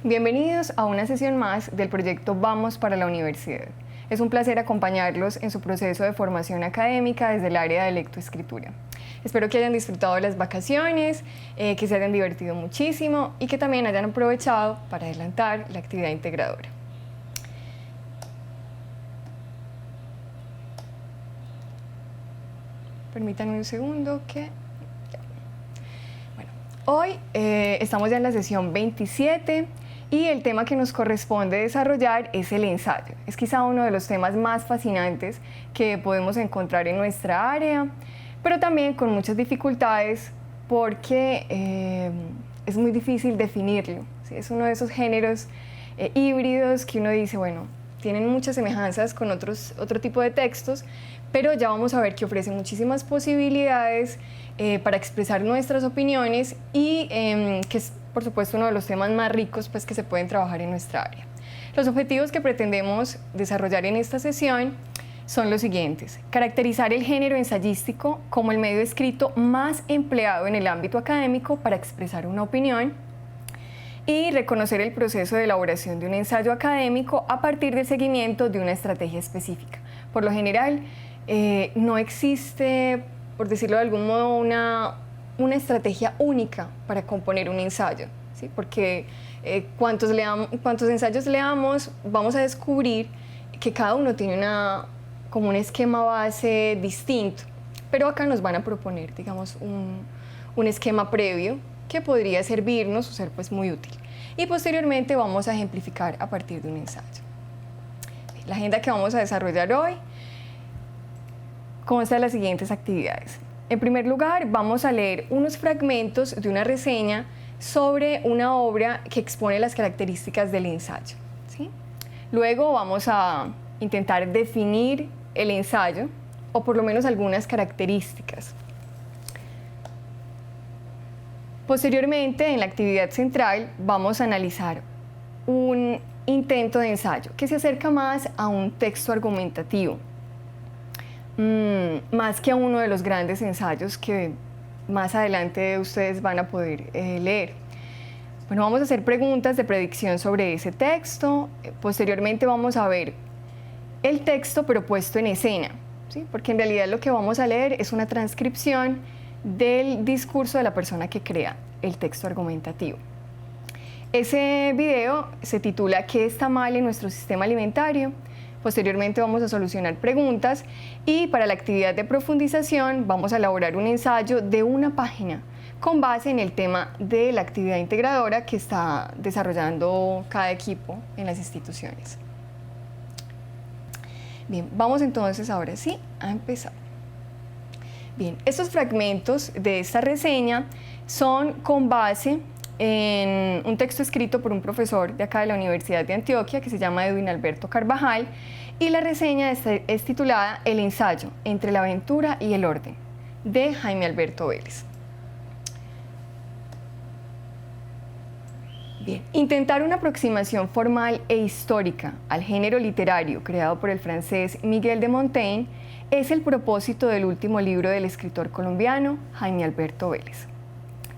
Bienvenidos a una sesión más del proyecto Vamos para la Universidad. Es un placer acompañarlos en su proceso de formación académica desde el área de lectoescritura. Espero que hayan disfrutado las vacaciones, que se hayan divertido muchísimo y que también hayan aprovechado para adelantar la actividad integradora. Permítanme un segundo que... Bueno, hoy estamos ya en la sesión 27 y el tema que nos corresponde desarrollar es el ensayo. Es quizá uno de los temas más fascinantes que podemos encontrar en nuestra área, pero también con muchas dificultades porque es muy difícil definirlo, ¿sí? Es uno de esos géneros híbridos que uno dice, bueno, tienen muchas semejanzas con otro tipo de textos, pero ya vamos a ver que ofrece muchísimas posibilidades para expresar nuestras opiniones y que es, por supuesto, uno de los temas más ricos pues, que se pueden trabajar en nuestra área. Los objetivos que pretendemos desarrollar en esta sesión son los siguientes: caracterizar el género ensayístico como el medio escrito más empleado en el ámbito académico para expresar una opinión, y reconocer el proceso de elaboración de un ensayo académico a partir del seguimiento de una estrategia específica. Por lo general, no existe, por decirlo de algún modo, una estrategia única para componer un ensayo, ¿sí? Porque cuantos ensayos leamos, vamos a descubrir que cada uno tiene como un esquema base distinto, pero acá nos van a proponer, digamos, un esquema previo que podría servirnos o ser pues muy útil. Y posteriormente vamos a ejemplificar a partir de un ensayo. La agenda que vamos a desarrollar hoy consta de las siguientes actividades. En primer lugar, vamos a leer unos fragmentos de una reseña sobre una obra que expone las características del ensayo, ¿sí? Luego vamos a intentar definir el ensayo, o por lo menos algunas características. Posteriormente, en la actividad central, vamos a analizar un intento de ensayo que se acerca más a un texto argumentativo, más que a uno de los grandes ensayos que más adelante ustedes van a poder leer. Bueno, vamos a hacer preguntas de predicción sobre ese texto. Posteriormente vamos a ver el texto pero puesto en escena, ¿sí? Porque en realidad lo que vamos a leer es una transcripción del discurso de la persona que crea el texto argumentativo. Ese video se titula ¿Qué está mal en nuestro sistema alimentario? Posteriormente vamos a solucionar preguntas y para la actividad de profundización vamos a elaborar un ensayo de una página con base en el tema de la actividad integradora que está desarrollando cada equipo en las instituciones. Bien, vamos entonces ahora sí a empezar. Bien, estos fragmentos de esta reseña son con base en un texto escrito por un profesor de acá de la Universidad de Antioquia que se llama Edwin Alberto Carvajal, y la reseña es titulada El ensayo entre la aventura y el orden, de Jaime Alberto Vélez. Bien, intentar una aproximación formal e histórica al género literario creado por el francés Miguel de Montaigne es el propósito del último libro del escritor colombiano Jaime Alberto Vélez,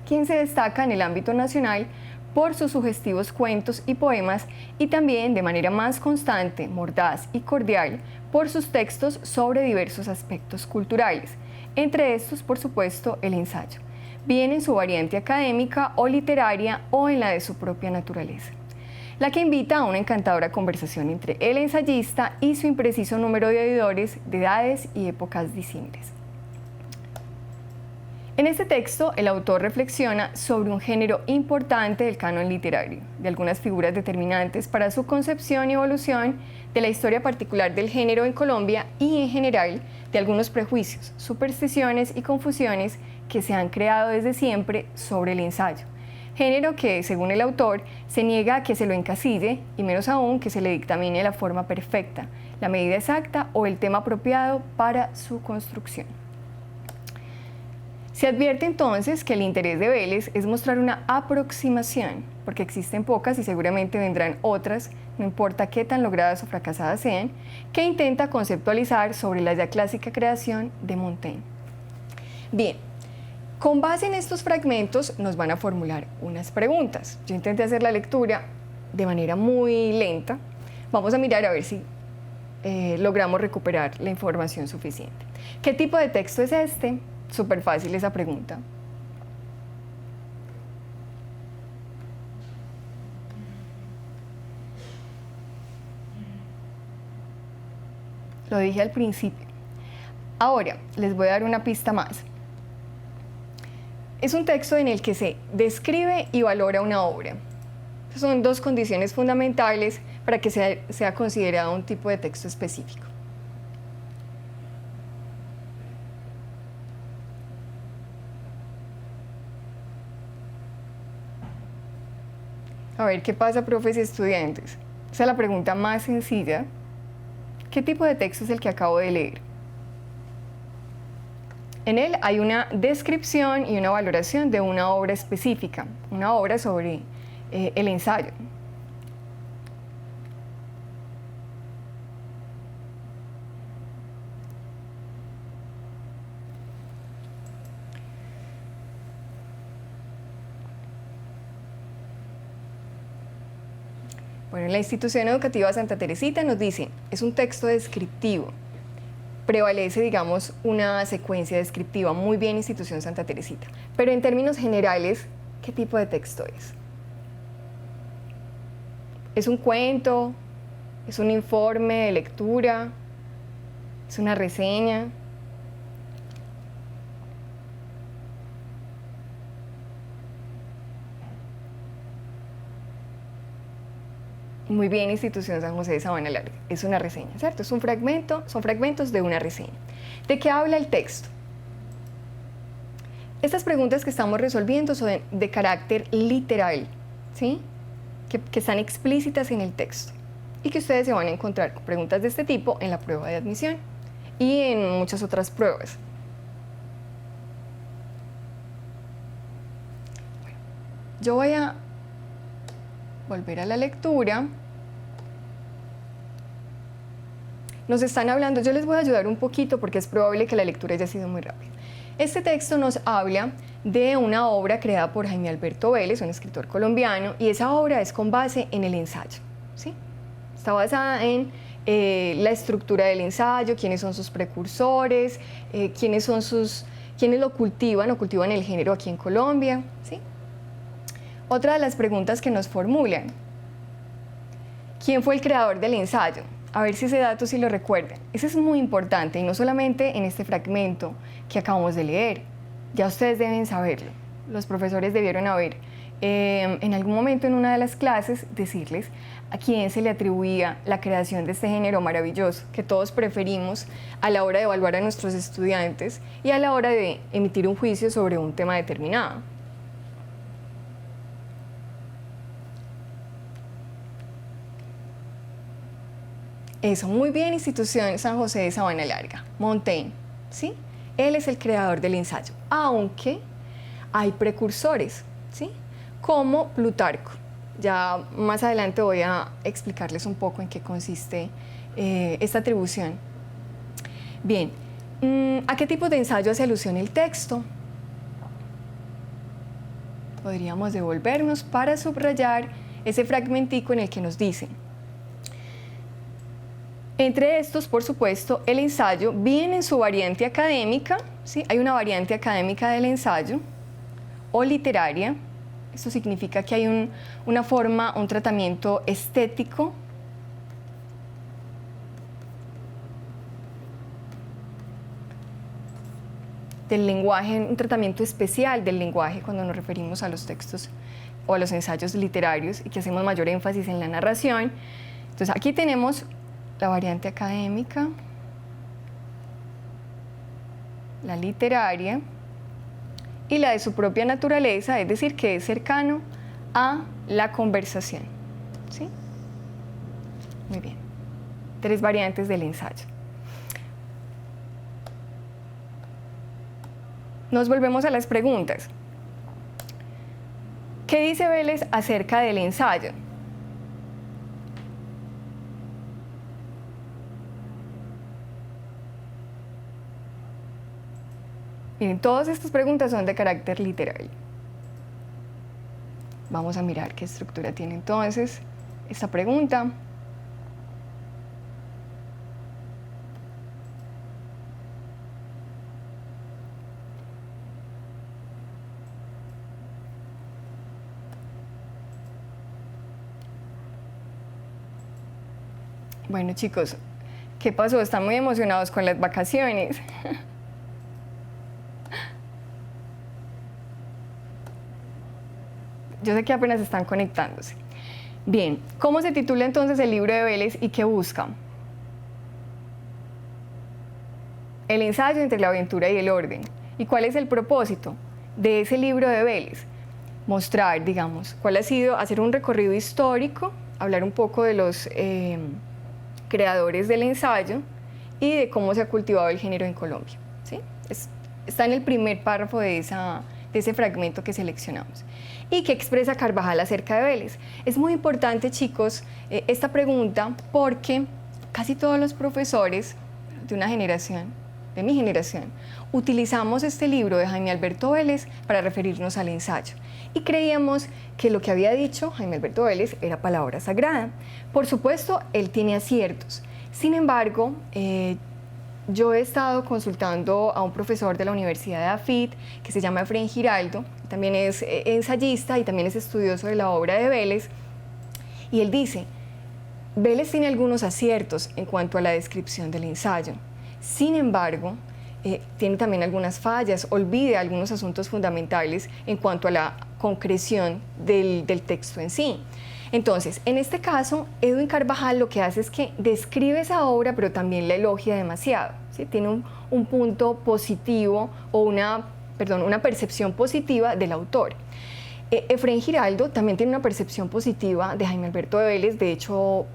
quien se destaca en el ámbito nacional por sus sugestivos cuentos y poemas y también de manera más constante, mordaz y cordial por sus textos sobre diversos aspectos culturales, entre estos, por supuesto, el ensayo, bien en su variante académica o literaria o en la de su propia naturaleza, la que invita a una encantadora conversación entre el ensayista y su impreciso número de oidores de edades y épocas disímiles. En este texto, el autor reflexiona sobre un género importante del canon literario, de algunas figuras determinantes para su concepción y evolución, de la historia particular del género en Colombia y, en general, de algunos prejuicios, supersticiones y confusiones que se han creado desde siempre sobre el ensayo, género que, según el autor, se niega a que se lo encasille y menos aún que se le dictamine la forma perfecta, la medida exacta o el tema apropiado para su construcción. Se advierte entonces que el interés de Vélez es mostrar una aproximación, porque existen pocas y seguramente vendrán otras, no importa qué tan logradas o fracasadas sean, que intenta conceptualizar sobre la ya clásica creación de Montaigne. Bien, con base en estos fragmentos nos van a formular unas preguntas. Yo intenté hacer la lectura de manera muy lenta, vamos a mirar a ver si logramos recuperar la información suficiente. ¿Qué tipo de texto es este? Súper fácil esa pregunta. Lo dije al principio. Ahora, les voy a dar una pista más. Es un texto en el que se describe y valora una obra. Son dos condiciones fundamentales para que sea considerado un tipo de texto específico. A ver, ¿qué pasa, profes y estudiantes? Esa es la pregunta más sencilla. ¿Qué tipo de texto es el que acabo de leer? En él hay una descripción y una valoración de una obra específica, una obra sobre el ensayo. Bueno, la institución educativa Santa Teresita nos dice, es un texto descriptivo. Prevalece, digamos, una secuencia descriptiva, muy bien institución Santa Teresita. Pero en términos generales, ¿qué tipo de texto es? ¿Es un cuento? ¿Es un informe de lectura? ¿Es una reseña? Muy bien, institución San José de Sabana Larga. Es una reseña, ¿cierto? Es un fragmento, son fragmentos de una reseña. ¿De qué habla el texto? Estas preguntas que estamos resolviendo son de carácter literal, ¿sí? Que están explícitas en el texto y que ustedes se van a encontrar con preguntas de este tipo en la prueba de admisión y en muchas otras pruebas. Bueno, yo voy a volver a la lectura. Nos están hablando, yo les voy a ayudar un poquito porque es probable que la lectura haya sido muy rápida. Este texto nos habla de una obra creada por Jaime Alberto Vélez, un escritor colombiano, y esa obra es con base en el ensayo, ¿sí? Está basada en la estructura del ensayo, quiénes son sus precursores, quiénes lo cultivan o cultivan el género aquí en Colombia, ¿sí? Otra de las preguntas que nos formulan, ¿quién fue el creador del ensayo? A ver si ese dato sí lo recuerdan. Ese es muy importante y no solamente en este fragmento que acabamos de leer. Ya ustedes deben saberlo. Los profesores debieron haber en algún momento en una de las clases decirles a quién se le atribuía la creación de este género maravilloso que todos preferimos a la hora de evaluar a nuestros estudiantes y a la hora de emitir un juicio sobre un tema determinado. Eso, muy bien, institución San José de Sabana Larga, Montaigne, ¿sí? Él es el creador del ensayo, aunque hay precursores, ¿sí? Como Plutarco. Ya más adelante voy a explicarles un poco en qué consiste esta atribución. Bien, ¿a qué tipo de ensayo hace alusión el texto? Podríamos devolvernos para subrayar ese fragmentico en el que nos dicen. Entre estos, por supuesto, el ensayo viene en su variante académica, ¿sí? Hay una variante académica del ensayo o literaria. Esto significa que hay una forma, un tratamiento estético del lenguaje, un tratamiento especial del lenguaje cuando nos referimos a los textos o a los ensayos literarios y que hacemos mayor énfasis en la narración. Entonces aquí tenemos la variante académica, la literaria y la de su propia naturaleza, es decir, que es cercano a la conversación, ¿sí? Muy bien. 3 variantes del ensayo. Nos volvemos a las preguntas. ¿Qué dice Vélez acerca del ensayo? Miren, todas estas preguntas son de carácter literario. Vamos a mirar qué estructura tiene entonces. esta pregunta. Bueno, chicos, ¿qué pasó? ¿Están muy emocionados con las vacaciones? Yo sé que apenas están conectándose. Bien, ¿cómo se titula entonces el libro de Vélez y qué busca? El ensayo entre la aventura y el orden. ¿Y cuál es el propósito de ese libro de Vélez? Mostrar, digamos, cuál ha sido, hacer un recorrido histórico, hablar un poco de los creadores del ensayo y de cómo se ha cultivado el género en Colombia. ¿Sí? Está en el primer párrafo de ese fragmento que seleccionamos. ¿Y qué expresa Carvajal acerca de Vélez? Es muy importante, chicos, esta pregunta porque casi todos los profesores de una generación, de mi generación, utilizamos este libro de Jaime Alberto Vélez para referirnos al ensayo. Y creíamos que lo que había dicho Jaime Alberto Vélez era palabra sagrada. Por supuesto, él tiene aciertos. Sin embargo, yo he estado consultando a un profesor de la Universidad de AFIT que se llama Efraín Giraldo, también es ensayista y también es estudioso de la obra de Vélez, y él dice, Vélez tiene algunos aciertos en cuanto a la descripción del ensayo. Sin embargo, tiene también algunas fallas, olvida algunos asuntos fundamentales en cuanto a la concreción del texto en sí. Entonces, en este caso, Edwin Carvajal lo que hace es que describe esa obra, pero también la elogia demasiado, ¿sí? Tiene un punto positivo o una percepción positiva del autor. Efraín Giraldo también tiene una percepción positiva de Jaime Alberto de Vélez, de hecho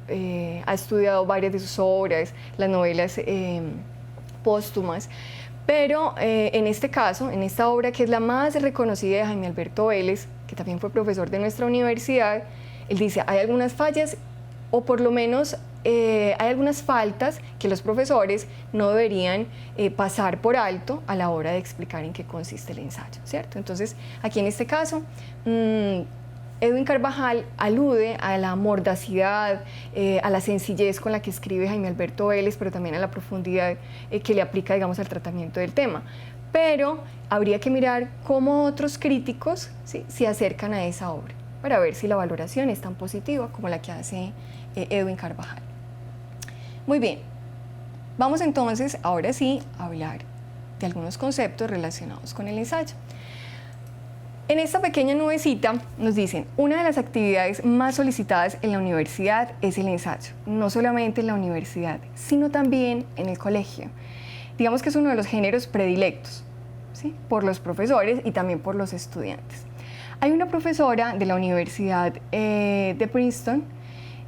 ha estudiado varias de sus obras, las novelas póstumas, pero en este caso, en esta obra que es la más reconocida de Jaime Alberto Vélez, que también fue profesor de nuestra universidad, él dice, hay algunas fallas, o por lo menos hay algunas faltas que los profesores no deberían pasar por alto a la hora de explicar en qué consiste el ensayo, ¿cierto? Entonces, aquí en este caso, Edwin Carvajal alude a la mordacidad, a la sencillez con la que escribe Jaime Alberto Vélez, pero también a la profundidad que le aplica, digamos, al tratamiento del tema. Pero habría que mirar cómo otros críticos, ¿sí?, se acercan a esa obra, para ver si la valoración es tan positiva como la que hace Edwin Carvajal. Muy bien, vamos entonces, ahora sí, a hablar de algunos conceptos relacionados con el ensayo. En esta pequeña nubecita nos dicen, una de las actividades más solicitadas en la universidad es el ensayo, no solamente en la universidad, sino también en el colegio. Digamos que es uno de los géneros predilectos, ¿sí?, por los profesores y también por los estudiantes. Hay una profesora de la Universidad de Princeton,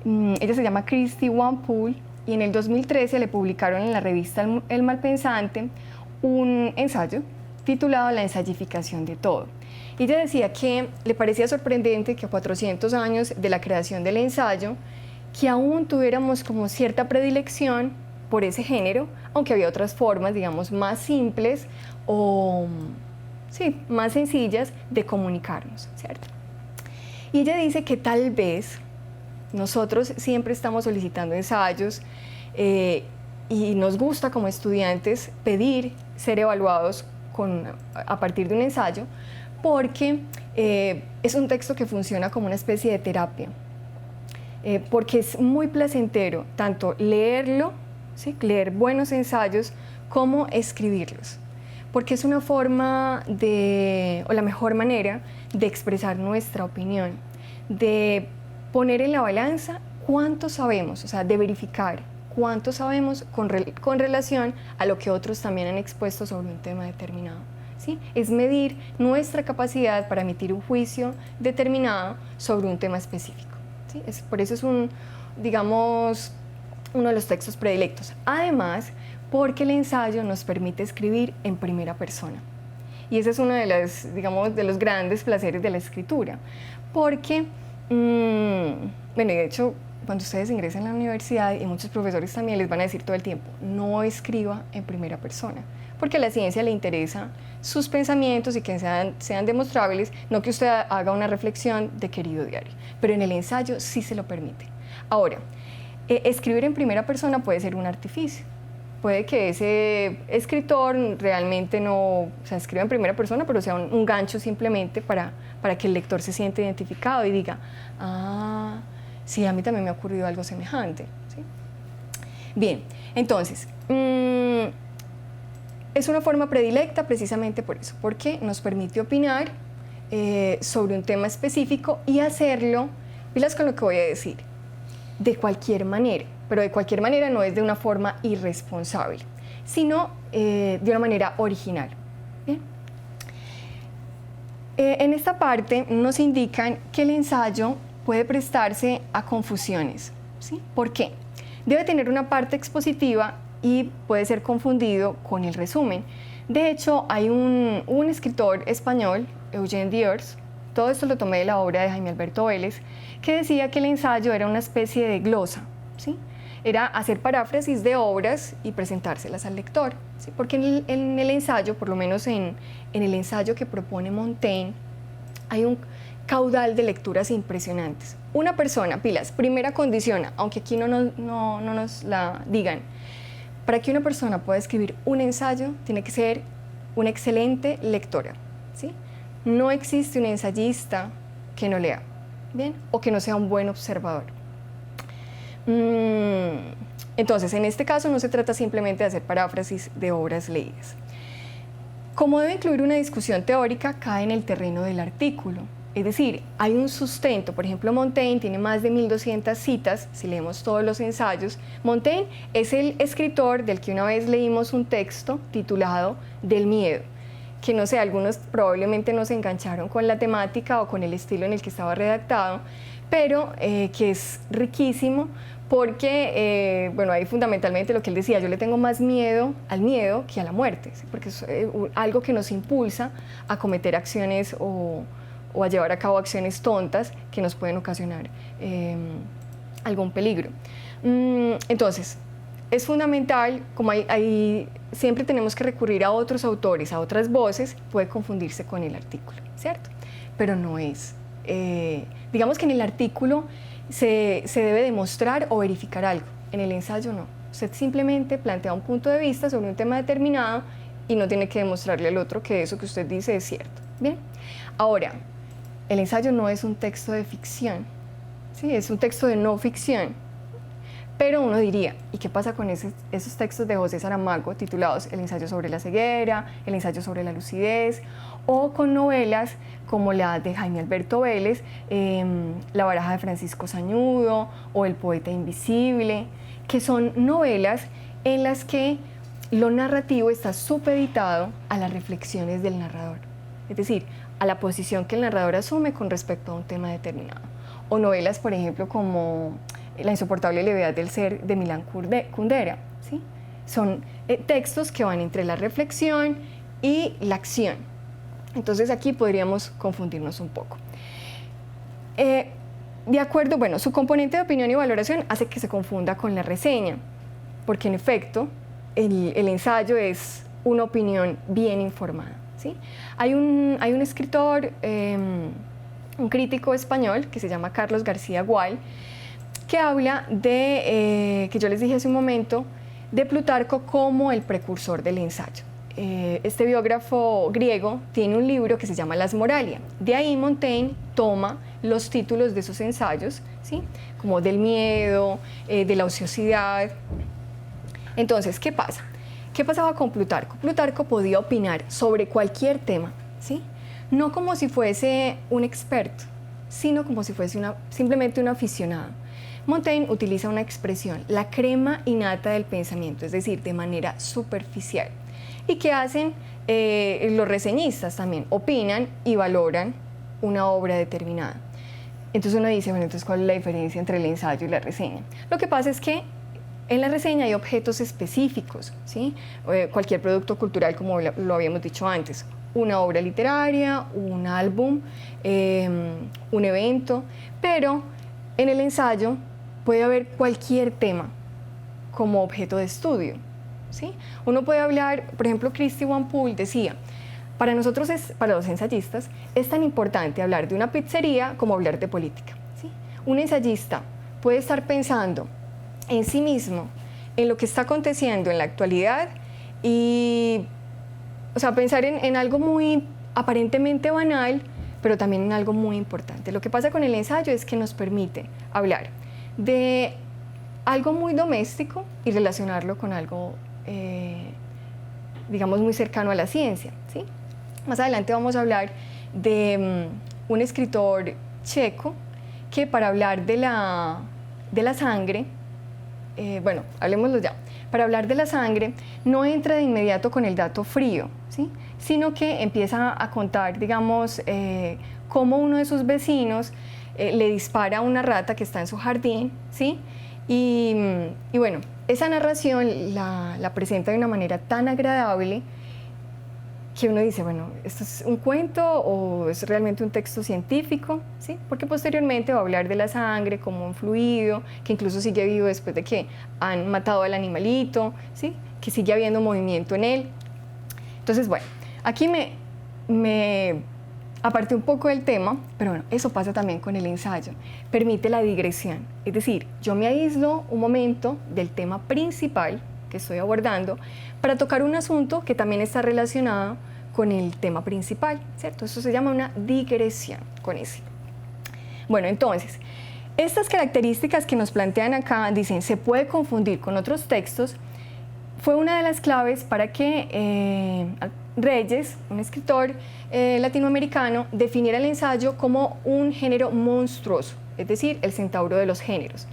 ella se llama Christy Wampole, y en el 2013 le publicaron en la revista El Malpensante un ensayo titulado La ensayificación de todo. Y ella decía que le parecía sorprendente que a 400 años de la creación del ensayo, que aún tuviéramos como cierta predilección por ese género, aunque había otras formas, digamos, más simples o sí, más sencillas de comunicarnos, ¿cierto? Y ella dice que tal vez nosotros siempre estamos solicitando ensayos y nos gusta como estudiantes pedir ser evaluados a partir de un ensayo, porque es un texto que funciona como una especie de terapia, porque es muy placentero tanto leerlo, ¿sí?, leer buenos ensayos, como escribirlos, porque es una forma o la mejor manera de expresar nuestra opinión, de poner en la balanza cuánto sabemos, o sea, de verificar cuánto sabemos con relación a lo que otros también han expuesto sobre un tema determinado, ¿sí? Es medir nuestra capacidad para emitir un juicio determinado sobre un tema específico, ¿sí? Por eso es digamos, uno de los textos predilectos. Además, porque el ensayo nos permite escribir en primera persona. Y ese es uno digamos, de los grandes placeres de la escritura. Porque, bueno, de hecho, cuando ustedes ingresan a la universidad, y muchos profesores también les van a decir todo el tiempo, no escriba en primera persona, porque a la ciencia le interesa sus pensamientos y que sean demostrables, no que usted haga una reflexión de querido diario. Pero en el ensayo sí se lo permite. Ahora, escribir en primera persona puede ser un artificio. Puede que ese escritor realmente no, o sea, escriba en primera persona, pero sea un gancho simplemente para que el lector se sienta identificado y diga, ah, sí, a mí también me ha ocurrido algo semejante. ¿Sí? Bien, entonces, es una forma predilecta precisamente por eso, porque nos permite opinar sobre un tema específico y hacerlo, pilas con lo que voy a decir, de cualquier manera, pero de cualquier manera no es de una forma irresponsable, sino de una manera original. ¿Bien? En esta parte nos indican que el ensayo puede prestarse a confusiones. ¿Sí? ¿Por qué? Debe tener una parte expositiva y puede ser confundido con el resumen. De hecho, hay un escritor español, Eugene Diers, todo esto lo tomé de la obra de Jaime Alberto Vélez, que decía que el ensayo era una especie de glosa, ¿sí? Era hacer paráfrasis de obras y presentárselas al lector, ¿sí? Porque en el ensayo, por lo menos en el ensayo que propone Montaigne, hay un caudal de lecturas impresionantes. Una persona, pilas, primera condición, aunque aquí no nos la digan, para que una persona pueda escribir un ensayo, tiene que ser una excelente lectora, ¿sí? No existe un ensayista que no lea, ¿bien? O que no sea un buen observador. Entonces, en este caso no se trata simplemente de hacer paráfrasis de obras leídas. Como debe incluir una discusión teórica, cae en el terreno del artículo. Es decir, hay un sustento. Por ejemplo, Montaigne tiene más de 1200 citas, si leemos todos los ensayos. Montaigne es el escritor del que una vez leímos un texto titulado Del miedo, que no sé, algunos probablemente no se engancharon con la temática o con el estilo en el que estaba redactado, pero que es riquísimo porque, bueno, ahí fundamentalmente lo que él decía, yo le tengo más miedo al miedo que a la muerte, ¿sí? Porque es algo que nos impulsa a cometer acciones o a llevar a cabo acciones tontas que nos pueden ocasionar algún peligro. Entonces, es fundamental, como siempre tenemos que recurrir a otros autores, a otras voces, puede confundirse con el artículo, ¿cierto? Pero no es. Digamos que en el artículo se debe demostrar o verificar algo, en el ensayo no. Usted simplemente plantea un punto de vista sobre un tema determinado y no tiene que demostrarle al otro que eso que usted dice es cierto. Bien, ahora, el ensayo no es un texto de ficción, ¿sí? Es un texto de no ficción. Pero uno diría, ¿y qué pasa con esos textos de José Saramago titulados El ensayo sobre la ceguera, El ensayo sobre la lucidez, o con novelas como la de Jaime Alberto Vélez, La baraja de Francisco Sañudo o El poeta invisible, que son novelas en las que lo narrativo está supeditado a las reflexiones del narrador, es decir, a la posición que el narrador asume con respecto a un tema determinado. O novelas, por ejemplo, como La insoportable levedad del ser de Milán Kundera, ¿sí? Son textos que van entre la reflexión y la acción. Entonces aquí podríamos confundirnos un poco. De acuerdo, bueno, su componente de opinión y valoración hace que se confunda con la reseña, porque en efecto el ensayo es una opinión bien informada, ¿sí? Hay un escritor, un crítico español que se llama Carlos García Gual, que habla de, que yo les dije hace un momento, de Plutarco como el precursor del ensayo. Este biógrafo griego tiene un libro que se llama Las Moralia. De ahí Montaigne toma los títulos de sus ensayos, ¿sí? Como del miedo, de la ociosidad. Entonces, ¿qué pasa? ¿Qué pasaba con Plutarco? Plutarco podía opinar sobre cualquier tema, ¿sí? No como si fuese un experto, sino como si fuese simplemente un aficionado. Montaigne utiliza una expresión, la crema innata del pensamiento, es decir, de manera superficial. ¿Y qué hacen los reseñistas también? Opinan y valoran una obra determinada. Entonces uno dice, bueno, entonces ¿cuál es la diferencia entre el ensayo y la reseña? Lo que pasa es que en la reseña hay objetos específicos, ¿sí? Cualquier producto cultural, como lo habíamos dicho antes, una obra literaria, un álbum, un evento, pero en el ensayo puede haber cualquier tema como objeto de estudio, ¿sí? Uno puede hablar, por ejemplo, Christy Walpole decía, para nosotros, para los ensayistas, es tan importante hablar de una pizzería como hablar de política, ¿sí? Un ensayista puede estar pensando en sí mismo, en lo que está aconteciendo en la actualidad y, o sea, pensar en algo muy aparentemente banal, pero también en algo muy importante. Lo que pasa con el ensayo es que nos permite hablar de algo muy doméstico y relacionarlo con algo, digamos, muy cercano a la ciencia, ¿sí? Más adelante vamos a hablar de un escritor checo que para hablar de la sangre, bueno, hablemoslo ya, para hablar de la sangre no entra de inmediato con el dato frío, ¿sí? Sino que empieza a contar, digamos, cómo uno de sus vecinos le dispara a una rata que está en su jardín, ¿sí? Y bueno, esa narración la presenta de una manera tan agradable que uno dice, bueno, ¿esto es un cuento o es realmente un texto científico? ¿Sí? Porque posteriormente va a hablar de la sangre como un fluido, que incluso sigue vivo después de que han matado al animalito, ¿sí? Que sigue habiendo movimiento en él. Entonces, bueno, aquí me aparté un poco del tema, pero bueno, eso pasa también con el ensayo. Permite la digresión, es decir, yo me aíslo un momento del tema principal que estoy abordando para tocar un asunto que también está relacionado con el tema principal, ¿cierto? Eso se llama una digresión con ese. Bueno, entonces, estas características que nos plantean acá, dicen, se puede confundir con otros textos, fue una de las claves para que Reyes, un escritor latinoamericano, definiera el ensayo como un género monstruoso, es decir, el centauro de los géneros.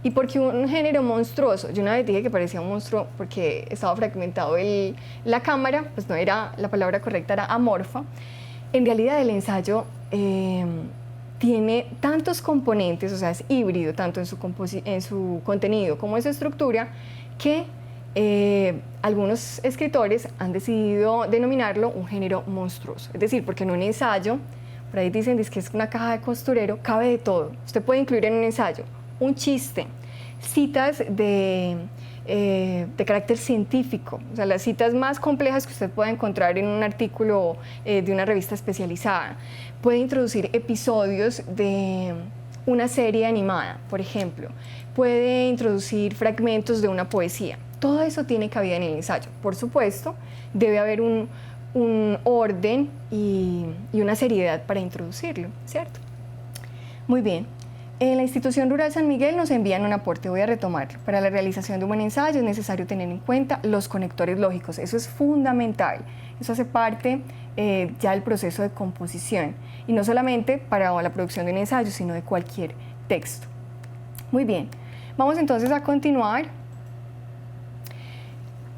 ¿Y por qué un género monstruoso? Yo una vez dije que parecía un monstruo porque estaba fragmentado la cámara, pues no era, la palabra correcta era amorfa. En realidad el ensayo tiene tantos componentes, o sea, es híbrido tanto en su contenido como en su estructura, que algunos escritores han decidido denominarlo un género monstruoso. Es decir, porque en un ensayo, por ahí dicen que es una caja de costurero, cabe de todo. Usted puede incluir en un ensayo un chiste, citas de carácter científico, o sea, las citas más complejas que usted pueda encontrar en un artículo de una revista especializada. Puede introducir episodios de una serie animada, por ejemplo. Puede introducir fragmentos de una poesía. Todo eso tiene cabida en el ensayo. Por supuesto, debe haber un orden y una seriedad para introducirlo, ¿cierto? Muy bien. En la Institución Rural San Miguel nos envían un aporte, voy a retomarlo. Para la realización de un buen ensayo es necesario tener en cuenta los conectores lógicos, eso es fundamental, eso hace parte ya del proceso de composición y no solamente para la producción de un ensayo, sino de cualquier texto. Muy bien, vamos entonces a continuar.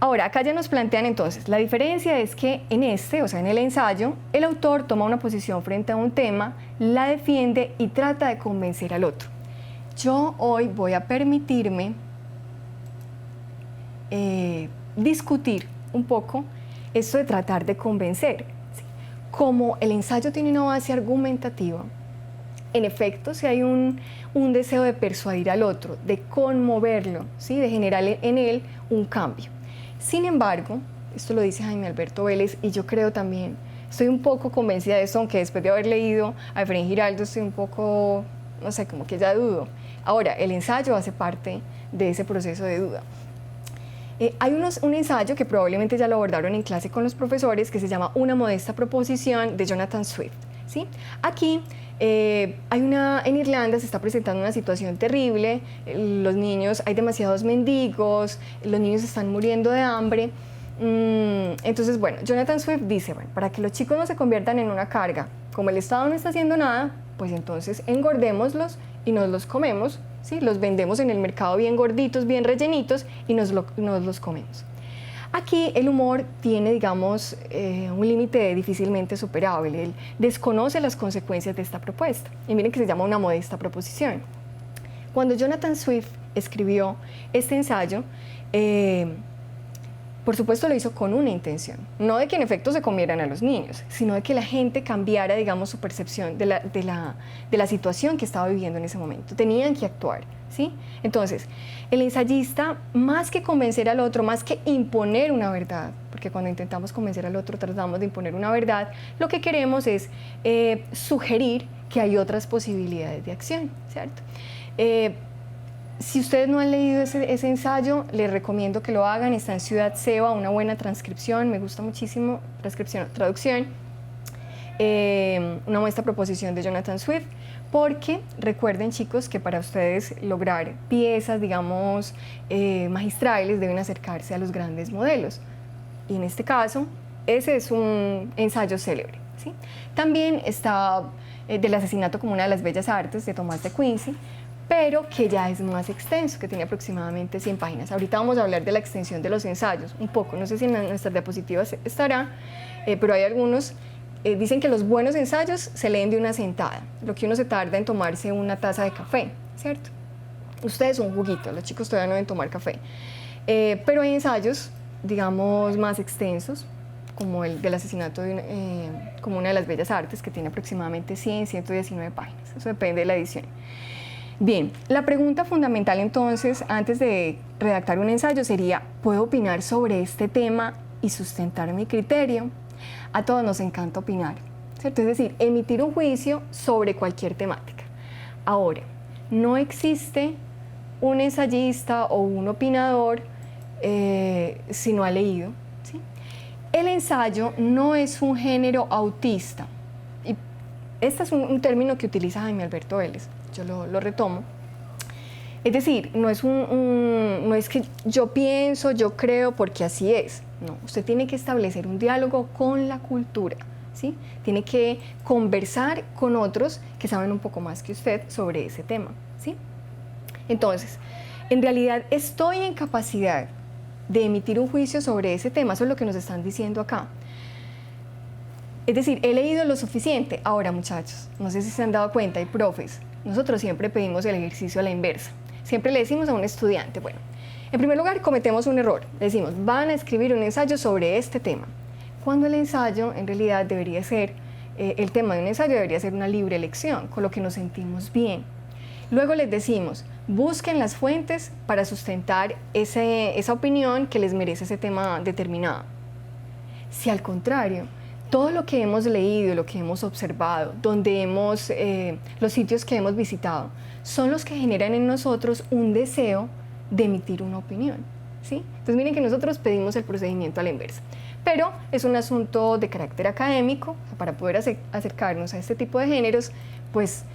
Ahora, acá ya nos plantean entonces, la diferencia es que en o sea, en el ensayo, el autor toma una posición frente a un tema, la defiende y trata de convencer al otro. Yo hoy voy a permitirme discutir un poco esto de tratar de convencer. ¿Sí? Como el ensayo tiene una base argumentativa, en efecto, si hay un deseo de persuadir al otro, de conmoverlo, ¿sí? De generar en él un cambio. Sin embargo, esto lo dice Jaime Alberto Vélez y yo creo también, estoy un poco convencida de esto, aunque después de haber leído a Efraín Giraldo estoy un poco, no sé, como que ya dudo. Ahora, el ensayo hace parte de ese proceso de duda. Hay un ensayo que probablemente ya lo abordaron en clase con los profesores que se llama Una modesta proposición de Jonathan Swift. ¿Sí? Aquí en Irlanda se está presentando una situación terrible, los niños, hay demasiados mendigos, los niños están muriendo de hambre. Entonces, bueno, Jonathan Swift dice, bueno, para que los chicos no se conviertan en una carga, como el Estado no está haciendo nada, pues entonces engordémoslos y nos los comemos, ¿sí? Los vendemos en el mercado bien gorditos, bien rellenitos y nos los comemos. Aquí el humor tiene, digamos, un límite difícilmente superable. Él desconoce las consecuencias de esta propuesta. Y miren que se llama Una modesta proposición. Cuando Jonathan Swift escribió este ensayo, por supuesto lo hizo con una intención. No de que en efecto se comieran a los niños, sino de que la gente cambiara, digamos, su percepción de la situación que estaba viviendo en ese momento. Tenían que actuar, ¿sí? Entonces, el ensayista, más que convencer al otro, más que imponer una verdad, porque cuando intentamos convencer al otro tratamos de imponer una verdad, lo que queremos es sugerir que hay otras posibilidades de acción, ¿cierto? Si ustedes no han leído ese ensayo, les recomiendo que lo hagan. Está en Ciudad Seba, una buena transcripción, me gusta muchísimo, traducción. Una buena proposición de Jonathan Swift, porque recuerden, chicos, que para ustedes lograr piezas, digamos, magistrales, deben acercarse a los grandes modelos. Y en este caso, ese es un ensayo célebre, ¿sí? También está del asesinato como una de las bellas artes de Tomás de Quincy, pero que ya es más extenso, que tiene aproximadamente 100 páginas. Ahorita vamos a hablar de la extensión de los ensayos, un poco, no sé si en nuestras diapositivas estará, pero hay algunos, dicen que los buenos ensayos se leen de una sentada, lo que uno se tarda en tomarse una taza de café, ¿cierto? Ustedes un juguito, los chicos todavía no deben tomar café, pero hay ensayos, digamos, más extensos, como el del asesinato como una de las bellas artes, que tiene aproximadamente 119 páginas, eso depende de la edición. Bien, la pregunta fundamental entonces, antes de redactar un ensayo, sería, ¿puedo opinar sobre este tema y sustentar mi criterio? A todos nos encanta opinar, ¿cierto? Es decir, emitir un juicio sobre cualquier temática. Ahora, no existe un ensayista o un opinador si no ha leído, ¿sí? El ensayo no es un género autista. Y este es un término que utiliza Jaime Alberto Vélez. Yo lo retomo. Es decir, no es que yo pienso, yo creo porque así es. No, usted tiene que establecer un diálogo con la cultura, ¿sí? Tiene que conversar con otros que saben un poco más que usted sobre ese tema, ¿sí? Entonces, en realidad estoy en capacidad de emitir un juicio sobre ese tema, eso es lo que nos están diciendo acá. Es decir, he leído lo suficiente. Ahora, muchachos, no sé si se han dado cuenta, hay profes, nosotros siempre pedimos el ejercicio a la inversa. Siempre le decimos a un estudiante, bueno, en primer lugar cometemos un error, le decimos, van a escribir un ensayo sobre este tema, cuando el ensayo en realidad debería ser, el tema de un ensayo debería ser una libre elección, con lo que nos sentimos bien. Luego les decimos, busquen las fuentes para sustentar esa opinión que les merece ese tema determinado. Si al contrario, todo lo que hemos leído, lo que hemos observado, los sitios que hemos visitado, son los que generan en nosotros un deseo de emitir una opinión, ¿sí? Entonces miren que nosotros pedimos el procedimiento a la inversa, pero es un asunto de carácter académico, para poder acercarnos a este tipo de géneros, pues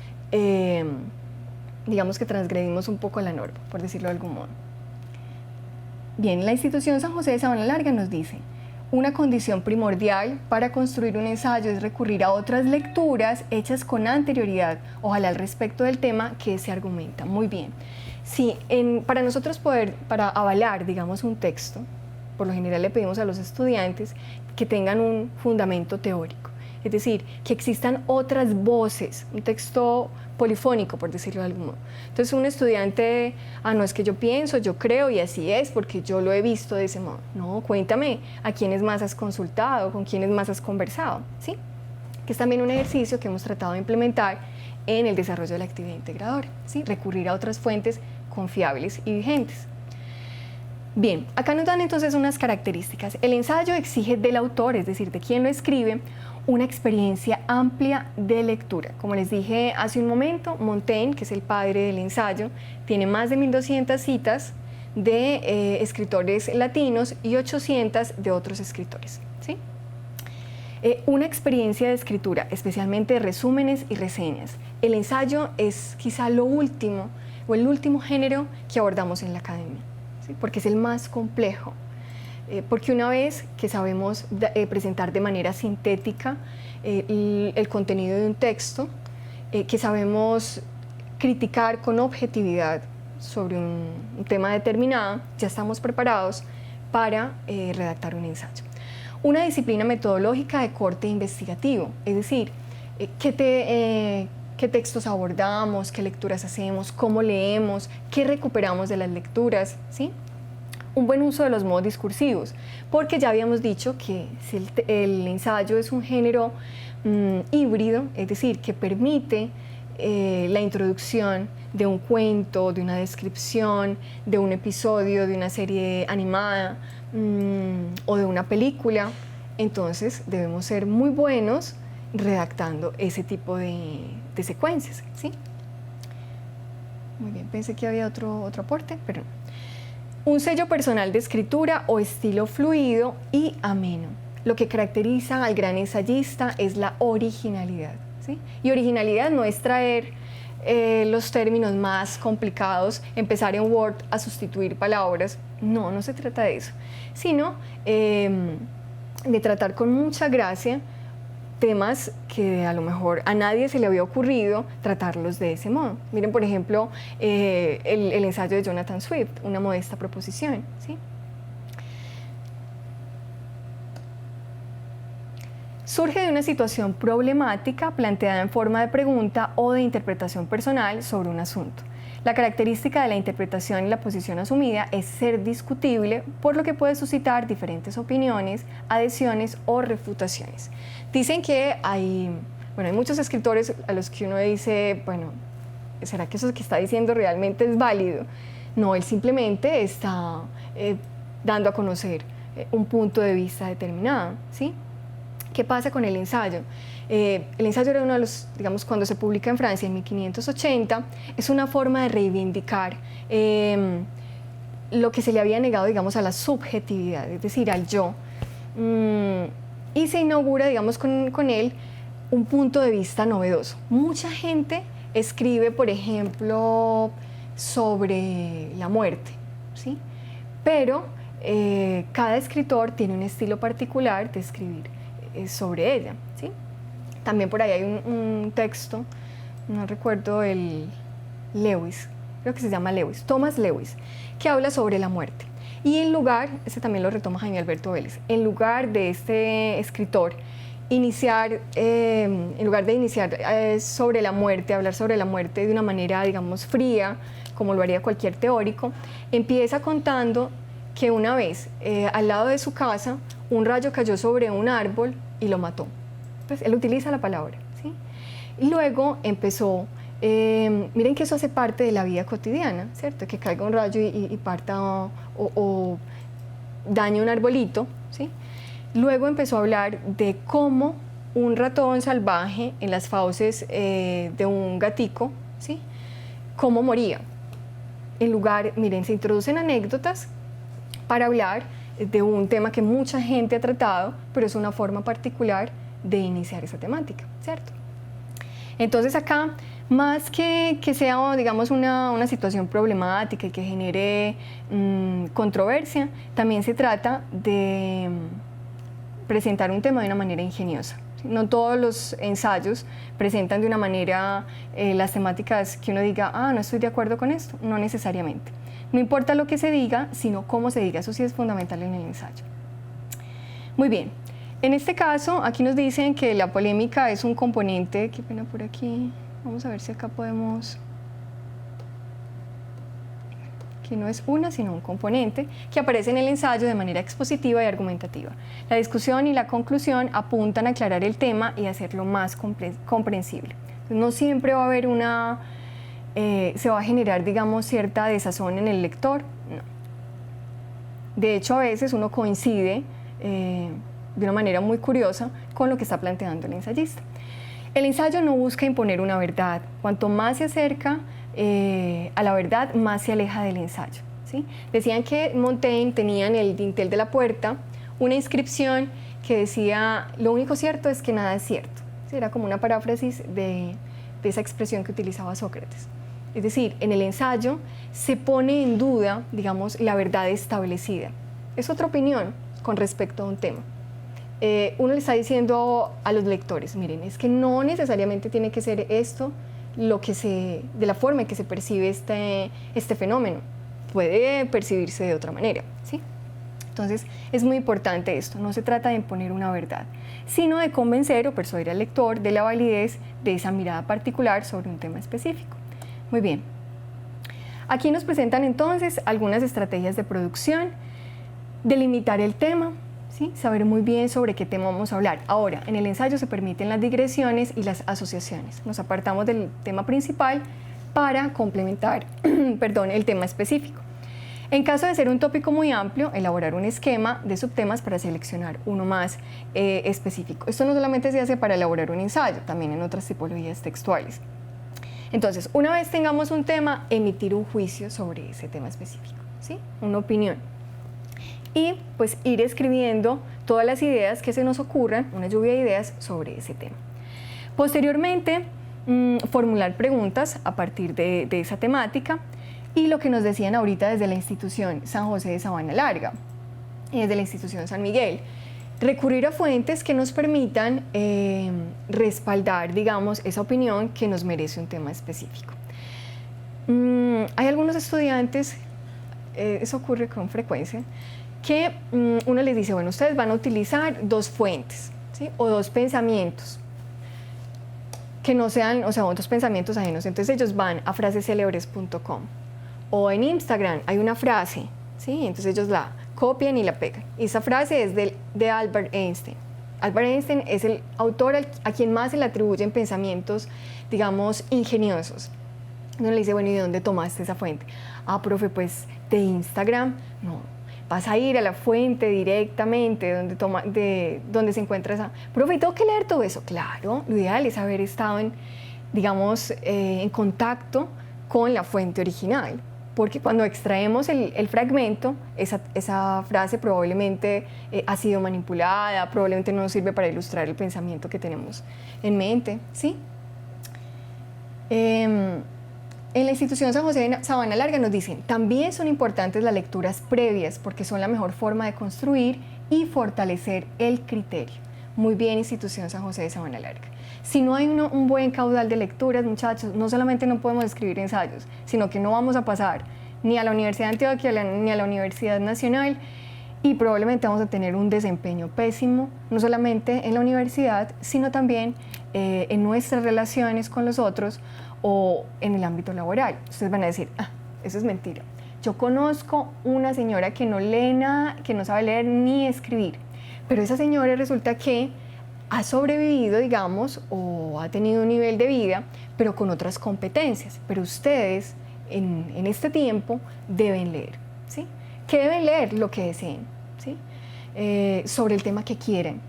digamos que transgredimos un poco la norma, por decirlo de algún modo. Bien, la institución San José de Sabana Larga nos dice, una condición primordial para construir un ensayo es recurrir a otras lecturas hechas con anterioridad, ojalá al respecto del tema que se argumenta. Muy bien. Sí, para nosotros para avalar, digamos, un texto, por lo general le pedimos a los estudiantes que tengan un fundamento teórico, es decir, que existan otras voces, un texto polifónico, por decirlo de algún modo. Entonces un estudiante, no es que yo pienso, yo creo y así es porque yo lo he visto de ese modo. No, cuéntame a quiénes más has consultado, con quiénes más has conversado, ¿sí? Que es también un ejercicio que hemos tratado de implementar en el desarrollo de la actividad integradora, ¿sí? Recurrir a otras fuentes confiables y vigentes. Bien, acá nos dan entonces unas características. El ensayo exige del autor, es decir, de quien lo escribe, una experiencia amplia de lectura. Como les dije hace un momento, Montaigne, que es el padre del ensayo, tiene más de 1200 citas de escritores latinos y 800 de otros escritores, ¿sí? Una experiencia de escritura, especialmente resúmenes y reseñas. El ensayo es quizá lo último o el último género que abordamos en la academia, ¿sí? Porque es el más complejo. Porque una vez que sabemos presentar de manera sintética el contenido de un texto, que sabemos criticar con objetividad sobre un tema determinado, ya estamos preparados para redactar un ensayo. Una disciplina metodológica de corte investigativo, es decir, qué textos abordamos, qué lecturas hacemos, cómo leemos, qué recuperamos de las lecturas, ¿sí? Un buen uso de los modos discursivos, porque ya habíamos dicho que si el ensayo es un género híbrido, es decir, que permite la introducción de un cuento, de una descripción, de un episodio, de una serie animada o de una película, entonces debemos ser muy buenos redactando ese tipo de secuencias, ¿sí? Muy bien, pensé que había otro aporte, pero no. Un sello personal de escritura o estilo fluido y ameno. Lo que caracteriza al gran ensayista es la originalidad, ¿sí? Y originalidad no es traer los términos más complicados, empezar en Word a sustituir palabras. No, no se trata de eso, sino de tratar con mucha gracia temas que a lo mejor a nadie se le había ocurrido tratarlos de ese modo. Miren, por ejemplo, el ensayo de Jonathan Swift, Una modesta proposición, ¿sí? Surge de una situación problemática planteada en forma de pregunta o de interpretación personal sobre un asunto. La característica de la interpretación y la posición asumida es ser discutible, por lo que puede suscitar diferentes opiniones, adhesiones o refutaciones. Dicen que hay muchos escritores a los que uno dice, bueno, ¿será que eso que está diciendo realmente es válido? No, él simplemente está dando a conocer un punto de vista determinado, ¿sí? ¿Qué pasa con el ensayo? El ensayo era uno de los, digamos, cuando se publica en Francia en 1580, es una forma de reivindicar lo que se le había negado, digamos, a la subjetividad, es decir, al yo. Y se inaugura, digamos, con él un punto de vista novedoso. Mucha gente escribe, por ejemplo, sobre la muerte, ¿sí? Pero cada escritor tiene un estilo particular de escribir sobre ella, ¿sí? También por ahí hay un texto, no recuerdo el Lewis, creo que se llama Lewis, Thomas Lewis, que habla sobre la muerte. Y en lugar, ese también lo retoma Jaime Alberto Vélez, en lugar de este escritor en lugar de iniciar sobre la muerte, hablar sobre la muerte de una manera, digamos, fría, como lo haría cualquier teórico, empieza contando que una vez al lado de su casa un rayo cayó sobre un árbol y lo mató. Pues él utiliza la palabra, ¿sí? Y luego empezó, miren que eso hace parte de la vida cotidiana, ¿cierto? Que caiga un rayo y parta o dañe un arbolito, ¿sí? Luego empezó a hablar de cómo un ratón salvaje en las fauces de un gatico, ¿sí? Cómo moría. En lugar, miren, se introducen anécdotas para hablar de un tema que mucha gente ha tratado, pero es una forma particular de iniciar esa temática, ¿cierto? Entonces acá, más que sea, digamos, una situación problemática y que genere controversia, también se trata de presentar un tema de una manera ingeniosa. No todos los ensayos presentan de una manera las temáticas que uno diga, no estoy de acuerdo con esto, no necesariamente. No importa lo que se diga, sino cómo se diga, eso sí es fundamental en el ensayo. Muy bien, en este caso, aquí nos dicen que la polémica es un componente, qué pena por aquí, vamos a ver si acá podemos, que no es una, sino un componente, que aparece en el ensayo de manera expositiva y argumentativa. La discusión y la conclusión apuntan a aclarar el tema y hacerlo más comprensible. Entonces, no siempre va a haber se va a generar, digamos, cierta desazón en el lector, no. De hecho, a veces uno coincide de una manera muy curiosa con lo que está planteando el ensayista. El ensayo no busca imponer una verdad. Cuanto más se acerca a la verdad, más se aleja del ensayo, ¿sí? Decían que Montaigne tenía en el dintel de la puerta una inscripción que decía, lo único cierto es que nada es cierto. ¿Sí? Era como una paráfrasis de esa expresión que utilizaba Sócrates. Es decir, en el ensayo se pone en duda, digamos, la verdad establecida. Es otra opinión con respecto a un tema. Uno le está diciendo a los lectores, miren, es que no necesariamente tiene que ser esto de la forma en que se percibe este fenómeno. Puede percibirse de otra manera, ¿sí? Entonces, es muy importante esto. No se trata de imponer una verdad, sino de convencer o persuadir al lector de la validez de esa mirada particular sobre un tema específico. Muy bien. Aquí nos presentan entonces algunas estrategias de producción, delimitar el tema, ¿sí? Saber muy bien sobre qué tema vamos a hablar. Ahora, en el ensayo se permiten las digresiones y las asociaciones. Nos apartamos del tema principal para complementar el tema específico. En caso de ser un tópico muy amplio, elaborar un esquema de subtemas para seleccionar uno más específico. Esto no solamente se hace para elaborar un ensayo, también en otras tipologías textuales. Entonces, una vez tengamos un tema, emitir un juicio sobre ese tema específico, ¿sí? Una opinión. Y pues ir escribiendo todas las ideas que se nos ocurran, una lluvia de ideas sobre ese tema. Posteriormente, formular preguntas a partir de esa temática y lo que nos decían ahorita desde la institución San José de Sabana Larga y desde la institución San Miguel, recurrir a fuentes que nos permitan respaldar, digamos, esa opinión que nos merece un tema específico. Hay algunos estudiantes, eso ocurre con frecuencia, que uno les dice, bueno, ustedes van a utilizar 2 fuentes, ¿sí? O 2 pensamientos que no sean, o sea, otros pensamientos ajenos. Entonces ellos van a frasescelebres.com o en Instagram hay una frase, ¿sí? Entonces ellos la copian y la pegan. Y esa frase es de Albert Einstein. Albert Einstein es el autor a quien más se le atribuyen pensamientos, digamos, ingeniosos. Uno le dice, bueno, ¿y de dónde tomaste esa fuente? Ah, profe, pues de Instagram. No, vas a ir a la fuente directamente donde se encuentra esa. Profe, ¿tengo que leer todo eso? Claro, lo ideal es haber estado en contacto con la fuente original, porque cuando extraemos el fragmento, esa frase probablemente ha sido manipulada, probablemente no nos sirve para ilustrar el pensamiento que tenemos en mente, ¿sí? En la institución San José de Sabana Larga nos dicen, también son importantes las lecturas previas porque son la mejor forma de construir y fortalecer el criterio. Muy bien, institución San José de Sabana Larga. Si no hay un buen caudal de lecturas, muchachos, no solamente no podemos escribir ensayos, sino que no vamos a pasar ni a la Universidad de Antioquia ni a la Universidad Nacional y probablemente vamos a tener un desempeño pésimo, no solamente en la universidad, sino también en nuestras relaciones con los otros o en el ámbito laboral. Ustedes van a decir, ah, eso es mentira. Yo conozco una señora que no lee nada, que no sabe leer ni escribir, pero esa señora resulta que ha sobrevivido, digamos, o ha tenido un nivel de vida, pero con otras competencias. Pero ustedes, en este tiempo, deben leer, ¿sí? ¿Qué deben leer? Lo que deseen, ¿sí? Sobre el tema que quieran,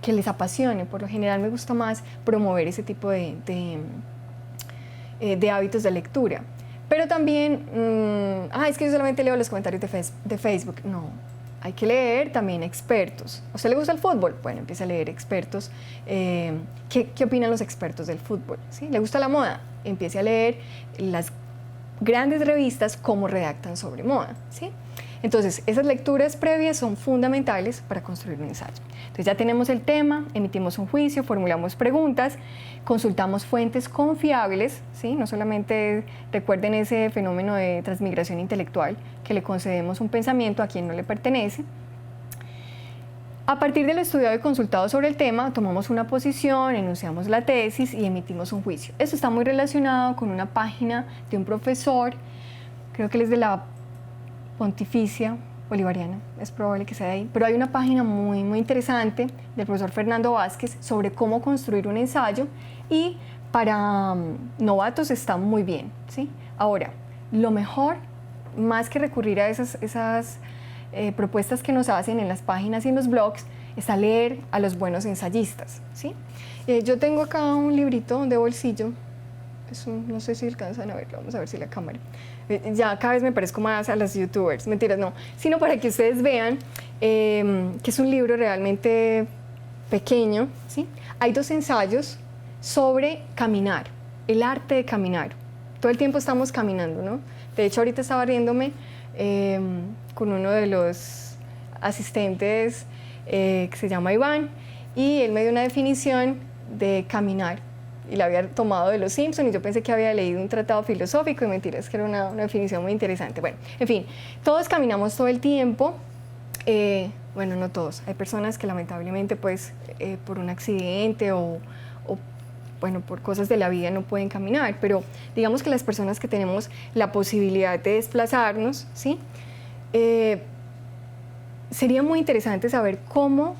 que les apasione. Por lo general me gusta más promover ese tipo de hábitos de lectura. Pero también, es que yo solamente leo los comentarios de Facebook. No, hay que leer también expertos. ¿A usted le gusta el fútbol? Bueno, empieza a leer expertos. ¿Qué opinan los expertos del fútbol? ¿Sí? ¿Le gusta la moda? Empiece a leer las grandes revistas cómo redactan sobre moda, ¿sí? Entonces, esas lecturas previas son fundamentales para construir un ensayo. Entonces, ya tenemos el tema, emitimos un juicio, formulamos preguntas, consultamos fuentes confiables, ¿sí? No solamente recuerden ese fenómeno de transmigración intelectual, que le concedemos un pensamiento a quien no le pertenece. A partir de lo estudiado y consultado sobre el tema, tomamos una posición, enunciamos la tesis y emitimos un juicio. Esto está muy relacionado con una página de un profesor, creo que él es de la Pontificia Bolivariana, es probable que sea de ahí, pero hay una página muy interesante del profesor Fernando Vázquez sobre cómo construir un ensayo y para novatos está muy bien, ¿sí? Ahora, lo mejor, más que recurrir a esas propuestas que nos hacen en las páginas y en los blogs, es a leer a los buenos ensayistas, ¿sí? Yo tengo acá un librito de bolsillo, no sé si alcanzan a verlo, vamos a ver si la cámara. Ya cada vez me parezco más a las youtubers, mentiras, no, sino para que ustedes vean que es un libro realmente pequeño, ¿sí? Hay 2 ensayos sobre caminar, el arte de caminar. Todo el tiempo estamos caminando, ¿no? De hecho, ahorita estaba riéndome con uno de los asistentes que se llama Iván y él me dio una definición de caminar. Y la había tomado de Los Simpson y yo pensé que había leído un tratado filosófico y mentira, es que era una definición muy interesante. Bueno, en fin, todos caminamos todo el tiempo, bueno, no todos, hay personas que lamentablemente pues por un accidente o bueno, por cosas de la vida no pueden caminar, pero digamos que las personas que tenemos la posibilidad de desplazarnos, ¿sí? Sería muy interesante saber cómo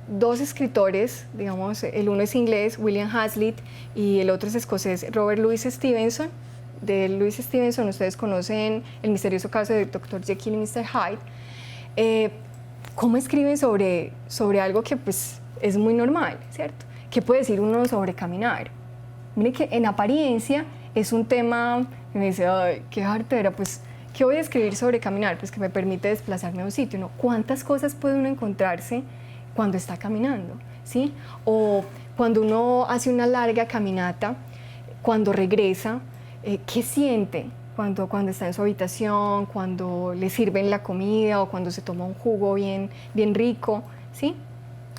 2 escritores, digamos, el uno es inglés, William Hazlitt, y el otro es escocés, Robert Louis Stevenson. De Louis Stevenson ustedes conocen El misterioso caso de Dr. Jekyll y Mr. Hyde. ¿Cómo escriben sobre algo que pues, es muy normal, ¿cierto? ¿Qué puede decir uno sobre caminar? Miren que en apariencia es un tema que me dice, ay, qué jartera, pues, ¿qué voy a escribir sobre caminar? Pues que me permite desplazarme a un sitio, ¿no? ¿Cuántas cosas puede uno encontrarse cuando está caminando? ¿Sí? O cuando uno hace una larga caminata, cuando regresa, ¿qué siente cuando está en su habitación, cuando le sirven la comida o cuando se toma un jugo bien rico? ¿Sí?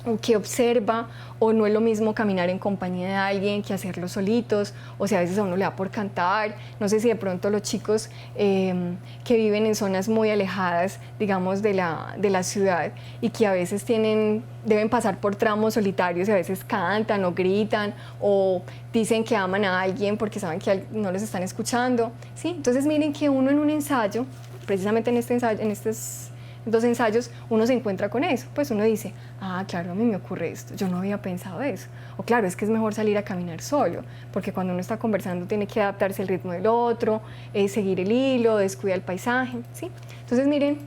O que observa, o no es lo mismo caminar en compañía de alguien que hacerlo solitos, o sea, a veces a uno le da por cantar, no sé si de pronto los chicos que viven en zonas muy alejadas, digamos, de la ciudad y que a veces deben pasar por tramos solitarios y a veces cantan o gritan o dicen que aman a alguien porque saben que no les están escuchando, ¿sí? Entonces miren que uno en un ensayo, precisamente en este ensayo, en estos dos ensayos, uno se encuentra con eso, pues uno dice, ah, claro, a mí me ocurre esto, yo no había pensado eso, o claro, es que es mejor salir a caminar solo, porque cuando uno está conversando tiene que adaptarse al ritmo del otro, seguir el hilo, descuidar el paisaje, ¿sí? Entonces miren,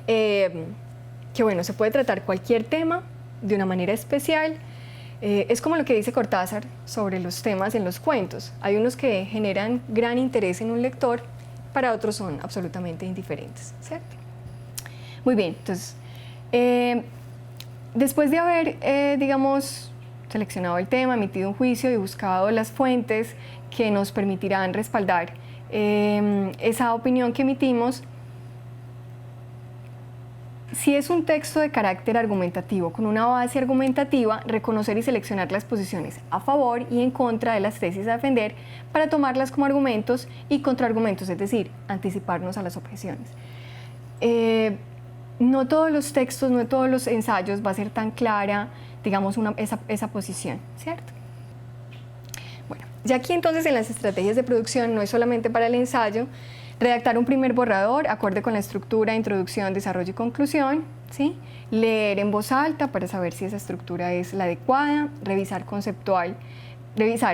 que bueno, se puede tratar cualquier tema de una manera especial, es como lo que dice Cortázar sobre los temas en los cuentos, hay unos que generan gran interés en un lector, para otros son absolutamente indiferentes, ¿cierto? Muy bien, entonces, después de haber, digamos, seleccionado el tema, emitido un juicio y buscado las fuentes que nos permitirán respaldar esa opinión que emitimos, si es un texto de carácter argumentativo, con una base argumentativa, reconocer y seleccionar las posiciones a favor y en contra de las tesis a defender para tomarlas como argumentos y contraargumentos, es decir, anticiparnos a las objeciones. No todos los textos, no todos los ensayos va a ser tan clara, digamos, esa posición, ¿cierto? Bueno, ya aquí entonces en las estrategias de producción no es solamente para el ensayo, redactar un primer borrador acorde con la estructura, introducción, desarrollo y conclusión, ¿sí? Leer en voz alta para saber si esa estructura es la adecuada, revisar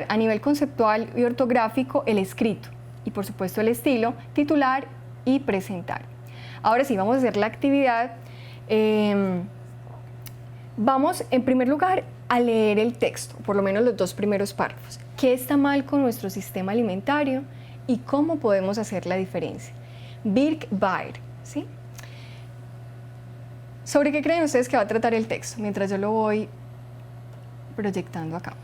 a nivel conceptual y ortográfico el escrito y por supuesto el estilo, titular y presentar. Ahora sí, vamos a hacer la actividad. Vamos, en primer lugar, a leer el texto, por lo menos los dos primeros párrafos. ¿Qué está mal con nuestro sistema alimentario y cómo podemos hacer la diferencia? Birk Baer, ¿sí? ¿Sobre qué creen ustedes que va a tratar el texto? Mientras yo lo voy proyectando acá.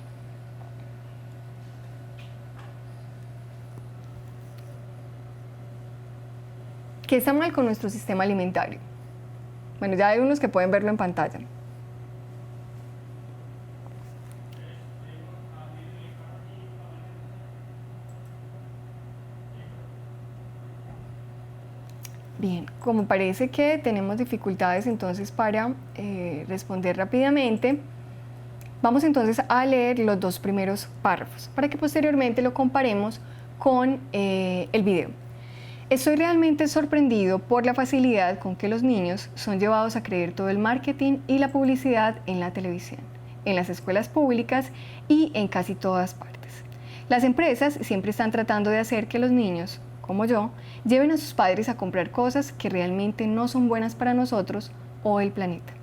¿Qué está mal con nuestro sistema alimentario? Bueno, ya hay unos que pueden verlo en pantalla. Bien, como parece que tenemos dificultades entonces para responder rápidamente, vamos entonces a leer los dos primeros párrafos para que posteriormente lo comparemos con el video. Estoy realmente sorprendido por la facilidad con que los niños son llevados a creer todo el marketing y la publicidad en la televisión, en las escuelas públicas y en casi todas partes. Las empresas siempre están tratando de hacer que los niños, como yo, lleven a sus padres a comprar cosas que realmente no son buenas para nosotros o el planeta.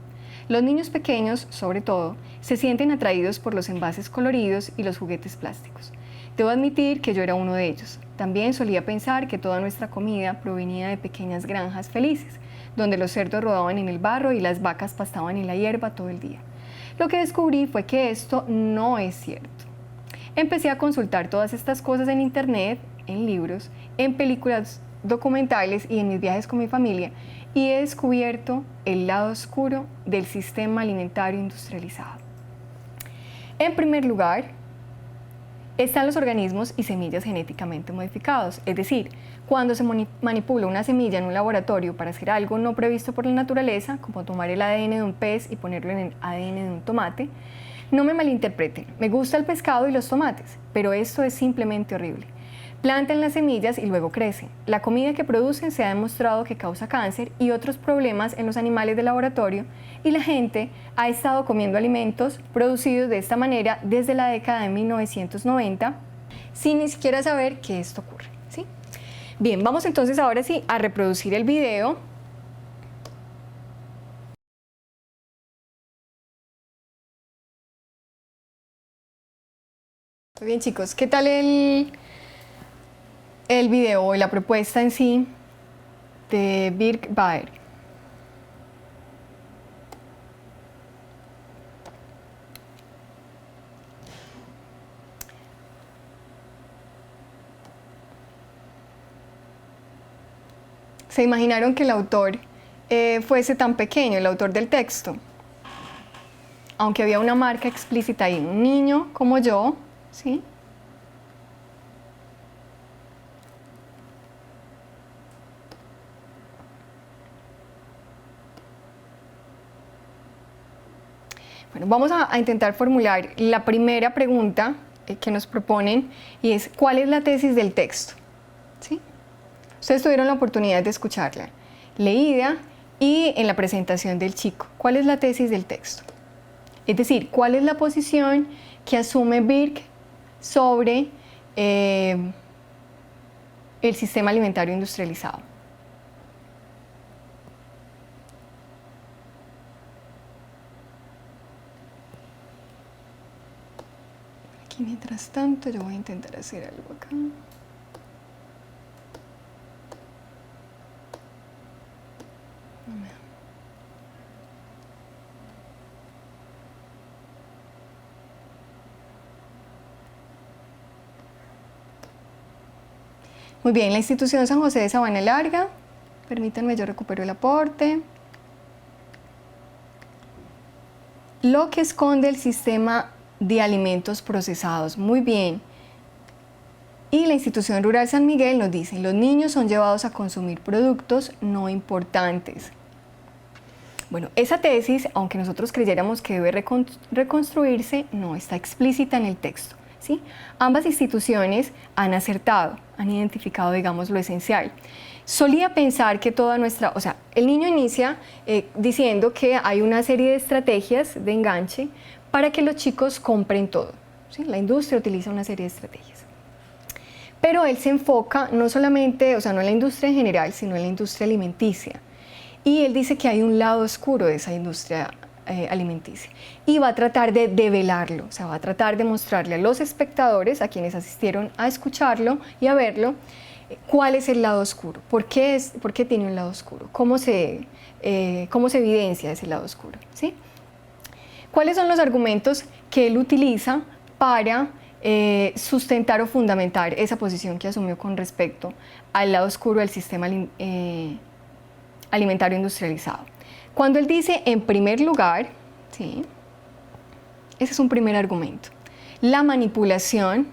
Los niños pequeños, sobre todo, se sienten atraídos por los envases coloridos y los juguetes plásticos. Debo admitir que yo era uno de ellos. También solía pensar que toda nuestra comida provenía de pequeñas granjas felices, donde los cerdos rodaban en el barro y las vacas pastaban en la hierba todo el día. Lo que descubrí fue que esto no es cierto. Empecé a consultar todas estas cosas en internet, en libros, en películas documentales y en mis viajes con mi familia, y he descubierto el lado oscuro del sistema alimentario industrializado. En primer lugar, están los organismos y semillas genéticamente modificados, es decir, cuando se manipula una semilla en un laboratorio para hacer algo no previsto por la naturaleza, como tomar el ADN de un pez y ponerlo en el ADN de un tomate. No me malinterpreten, me gusta el pescado y los tomates, pero esto es simplemente horrible. Plantan las semillas y luego crecen. La comida que producen se ha demostrado que causa cáncer y otros problemas en los animales de laboratorio, y la gente ha estado comiendo alimentos producidos de esta manera desde la década de 1990 sin ni siquiera saber que esto ocurre, ¿sí? Bien, vamos entonces ahora sí a reproducir el video. Muy bien, chicos, ¿qué tal el el video y la propuesta en sí de Birk Baer. ¿Se imaginaron que el autor fuese tan pequeño, el autor del texto? Aunque había una marca explícita ahí, un niño como yo, ¿sí? Bueno, vamos a intentar formular la primera pregunta que nos proponen y es ¿cuál es la tesis del texto? ¿Sí? Ustedes tuvieron la oportunidad de escucharla, leída y en la presentación del chico. ¿Cuál es la tesis del texto? Es decir, ¿cuál es la posición que asume Birk sobre el sistema alimentario industrializado? Aquí, mientras tanto, yo voy a intentar hacer algo acá. Muy bien, la institución San José de Sabana Larga, permítanme, yo recupero el aporte. Lo que esconde el sistema de alimentos procesados, muy bien. Y la institución rural San Miguel nos dice, los niños son llevados a consumir productos no importantes. Bueno, esa tesis, aunque nosotros creyéramos que debe reconstruirse, no está explícita en el texto. ¿Sí? Ambas instituciones han acertado, han identificado, digamos, lo esencial. Solía pensar que toda nuestra, el niño inicia diciendo que hay una serie de estrategias de enganche para que los chicos compren todo. ¿Sí? La industria utiliza una serie de estrategias. Pero él se enfoca no solamente, no en la industria en general, sino en la industria alimenticia. Y él dice que hay un lado oscuro de esa industria alimenticia y va a tratar de develarlo, va a tratar de mostrarle a los espectadores, a quienes asistieron a escucharlo y a verlo, cuál es el lado oscuro, por qué tiene un lado oscuro, cómo se evidencia ese lado oscuro, ¿sí? ¿Cuáles son los argumentos que él utiliza para sustentar o fundamentar esa posición que asumió con respecto al lado oscuro del sistema alimentario industrializado? Cuando él dice en primer lugar, ¿sí? Ese es un primer argumento, la manipulación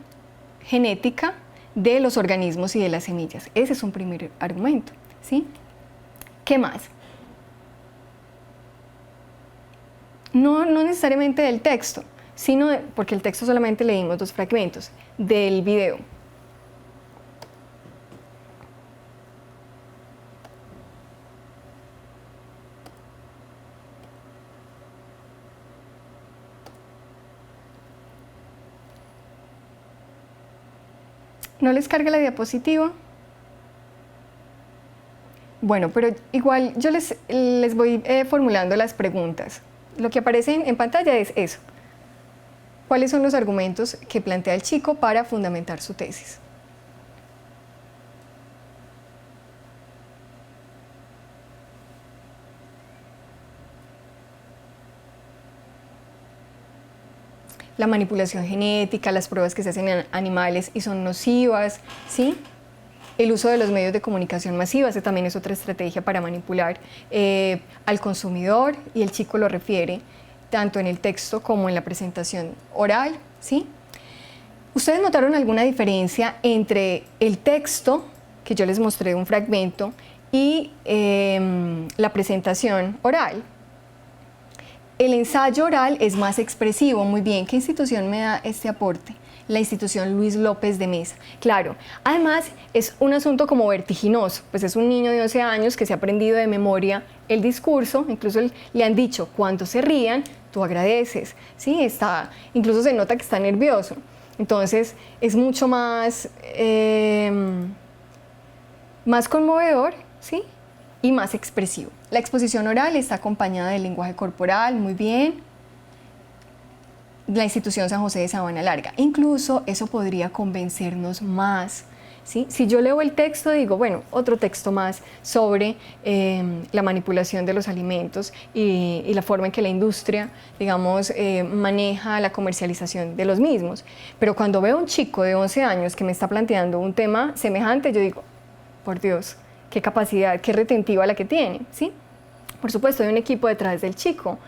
genética de los organismos y de las semillas. Ese es un primer argumento, ¿sí? ¿Qué más? No necesariamente del texto, sino porque el texto solamente leímos 2 fragmentos, del video. ¿No les carga la diapositiva? Bueno, pero igual yo les voy formulando las preguntas. Lo que aparece en pantalla es eso. ¿Cuáles son los argumentos que plantea el chico para fundamentar su tesis? La manipulación genética, las pruebas que se hacen en animales y son nocivas, ¿sí? El uso de los medios de comunicación masivos, esa también es otra estrategia para manipular al consumidor, y el chico lo refiere tanto en el texto como en la presentación oral, ¿sí? ¿Ustedes notaron alguna diferencia entre el texto, que yo les mostré un fragmento, y la presentación oral? El ensayo oral es más expresivo, muy bien. ¿Qué institución me da este aporte? La institución Luis López de Mesa. Claro, además es un asunto como vertiginoso, pues es un niño de 11 años que se ha aprendido de memoria el discurso, incluso le han dicho, cuando se rían, tú agradeces, ¿sí? Incluso se nota que está nervioso. Entonces es mucho más conmovedor, ¿sí? Y más expresivo. La exposición oral está acompañada del lenguaje corporal, muy bien. La institución San José de Sabana Larga. Incluso eso podría convencernos más ¿sí? Si yo leo el texto, digo, bueno, otro texto más sobre la manipulación de los alimentos y la forma en que la industria, digamos, maneja la comercialización de los mismos. Pero cuando veo a un chico de 11 años que me está planteando un tema semejante, yo digo, por Dios, qué capacidad, qué retentiva la que tiene, ¿sí? Por supuesto, hay un equipo detrás del chico,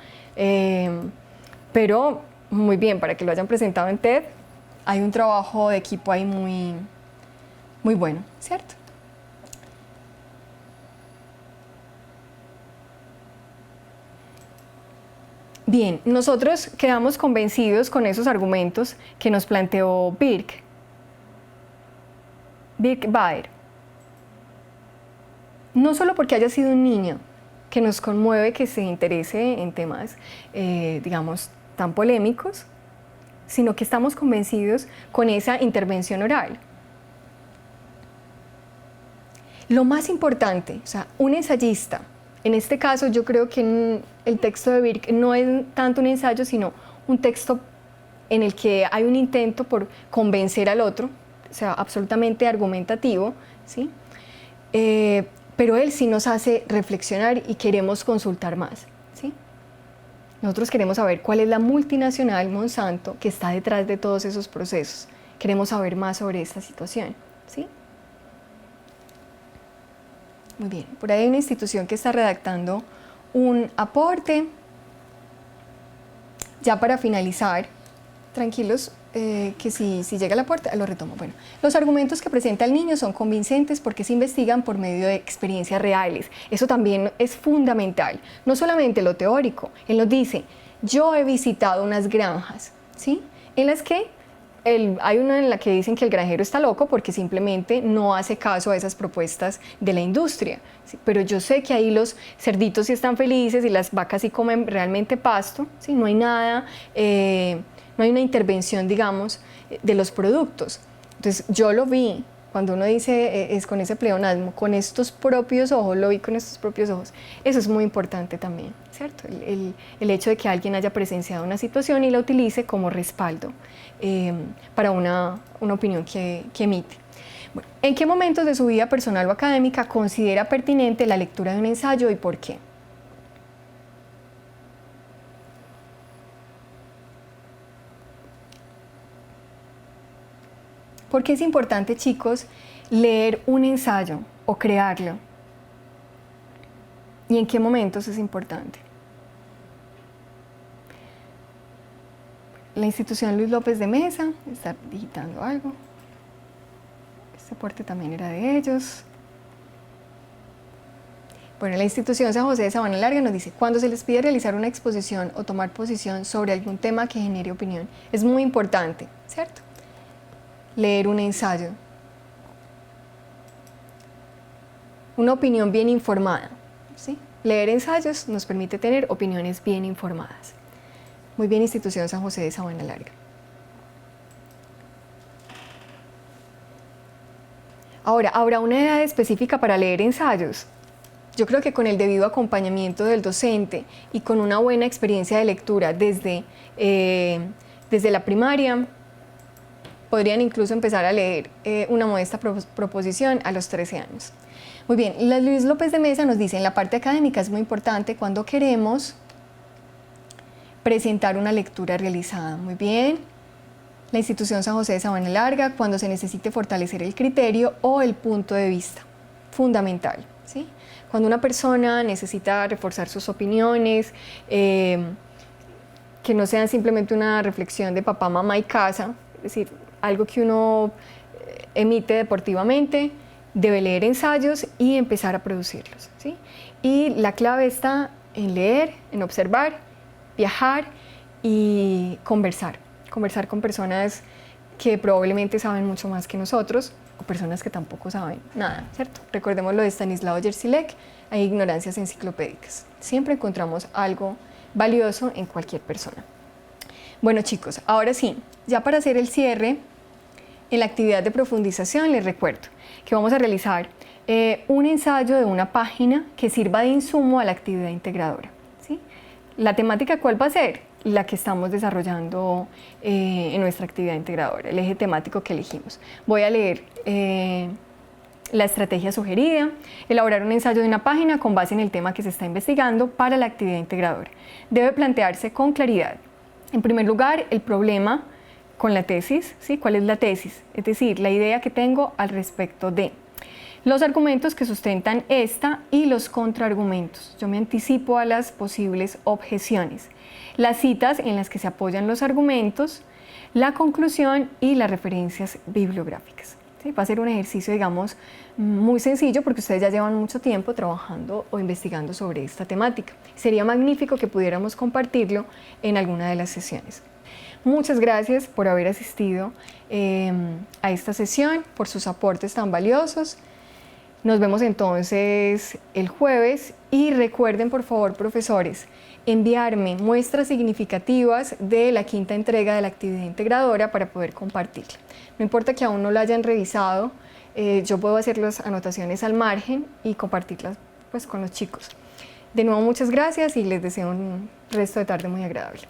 pero muy bien, para que lo hayan presentado en TED, hay un trabajo de equipo ahí muy bueno, ¿cierto? Bien, nosotros quedamos convencidos con esos argumentos que nos planteó Birk Baer. No solo porque haya sido un niño, que nos conmueve que se interese en temas, digamos, tan polémicos, sino que estamos convencidos con esa intervención oral. Lo más importante, o sea, un ensayista, en este caso yo creo que el texto de Birk no es tanto un ensayo, sino un texto en el que hay un intento por convencer al otro, o sea, absolutamente argumentativo, ¿sí? Pero él sí nos hace reflexionar y queremos consultar más, ¿sí? Nosotros queremos saber cuál es la multinacional Monsanto que está detrás de todos esos procesos. Queremos saber más sobre esta situación, ¿sí? Muy bien, por ahí hay una institución que está redactando un aporte. Ya para finalizar, tranquilos, que si llega el aporte, lo retomo. Bueno, los argumentos que presenta el niño son convincentes porque se investigan por medio de experiencias reales. Eso también es fundamental. No solamente lo teórico. Él nos dice, yo he visitado unas granjas, ¿sí? En las que hay una en la que dicen que el granjero está loco porque simplemente no hace caso a esas propuestas de la industria, ¿sí? Pero yo sé que ahí los cerditos sí están felices y las vacas sí comen realmente pasto, ¿sí? No hay nada, no hay una intervención, digamos, de los productos. Entonces yo lo vi, cuando uno dice es con ese pleonasmo, con estos propios ojos, lo vi con estos propios ojos. Eso es muy importante también, ¿cierto? El hecho de que alguien haya presenciado una situación y la utilice como respaldo para una opinión que emite. Bueno, ¿en qué momentos de su vida personal o académica considera pertinente la lectura de un ensayo y por qué? ¿Por qué es importante, chicos, leer un ensayo o crearlo? ¿Y en qué momentos es importante? La institución Luis López de Mesa está digitando algo. Este aporte también era de ellos. Bueno, la institución San José de Sabana Larga nos dice, cuando se les pide realizar una exposición o tomar posición sobre algún tema que genere opinión, es muy importante, ¿cierto? Leer un ensayo. Una opinión bien informada, ¿sí? Leer ensayos nos permite tener opiniones bien informadas. Muy bien, institución San José de Sabana Larga. Ahora, ¿habrá una edad específica para leer ensayos? Yo creo que con el debido acompañamiento del docente y con una buena experiencia de lectura desde la primaria, podrían incluso empezar a leer una modesta proposición a los 13 años. Muy bien, Luis López de Mesa nos dice, en la parte académica es muy importante cuando queremos presentar una lectura realizada. Muy bien. La institución San José de Sabana Larga, cuando se necesite fortalecer el criterio o el punto de vista. Fundamental, ¿sí? Cuando una persona necesita reforzar sus opiniones, que no sean simplemente una reflexión de papá, mamá y casa, es decir, algo que uno emite deportivamente, debe leer ensayos y empezar a producirlos, ¿sí? Y la clave está en leer, en observar, viajar y conversar con personas que probablemente saben mucho más que nosotros o personas que tampoco saben nada, ¿cierto? Recordemos lo de Stanislao Yersilek, hay ignorancias enciclopédicas. Siempre encontramos algo valioso en cualquier persona. Bueno, chicos, ahora sí, ya para hacer el cierre, en la actividad de profundización les recuerdo que vamos a realizar un ensayo de una página que sirva de insumo a la actividad integradora, ¿sí? La temática, ¿cuál va a ser? la que estamos desarrollando en nuestra actividad integradora, el eje temático que elegimos. Voy a leer la estrategia sugerida, elaborar un ensayo de una página con base en el tema que se está investigando para la actividad integradora. Debe plantearse con claridad, en primer lugar, el problema con la tesis, ¿sí? ¿Cuál es la tesis? Es decir, la idea que tengo al respecto de los argumentos que sustentan esta y los contraargumentos. Yo me anticipo a las posibles objeciones, las citas en las que se apoyan los argumentos, la conclusión y las referencias bibliográficas. ¿Sí? Va a ser un ejercicio, digamos, muy sencillo porque ustedes ya llevan mucho tiempo trabajando o investigando sobre esta temática. Sería magnífico que pudiéramos compartirlo en alguna de las sesiones. Muchas gracias por haber asistido a esta sesión, por sus aportes tan valiosos. Nos vemos entonces el jueves y recuerden, por favor, profesores, enviarme muestras significativas de la quinta entrega de la actividad integradora para poder compartirla. No importa que aún no la hayan revisado, yo puedo hacer las anotaciones al margen y compartirlas pues, con los chicos. De nuevo, muchas gracias y les deseo un resto de tarde muy agradable.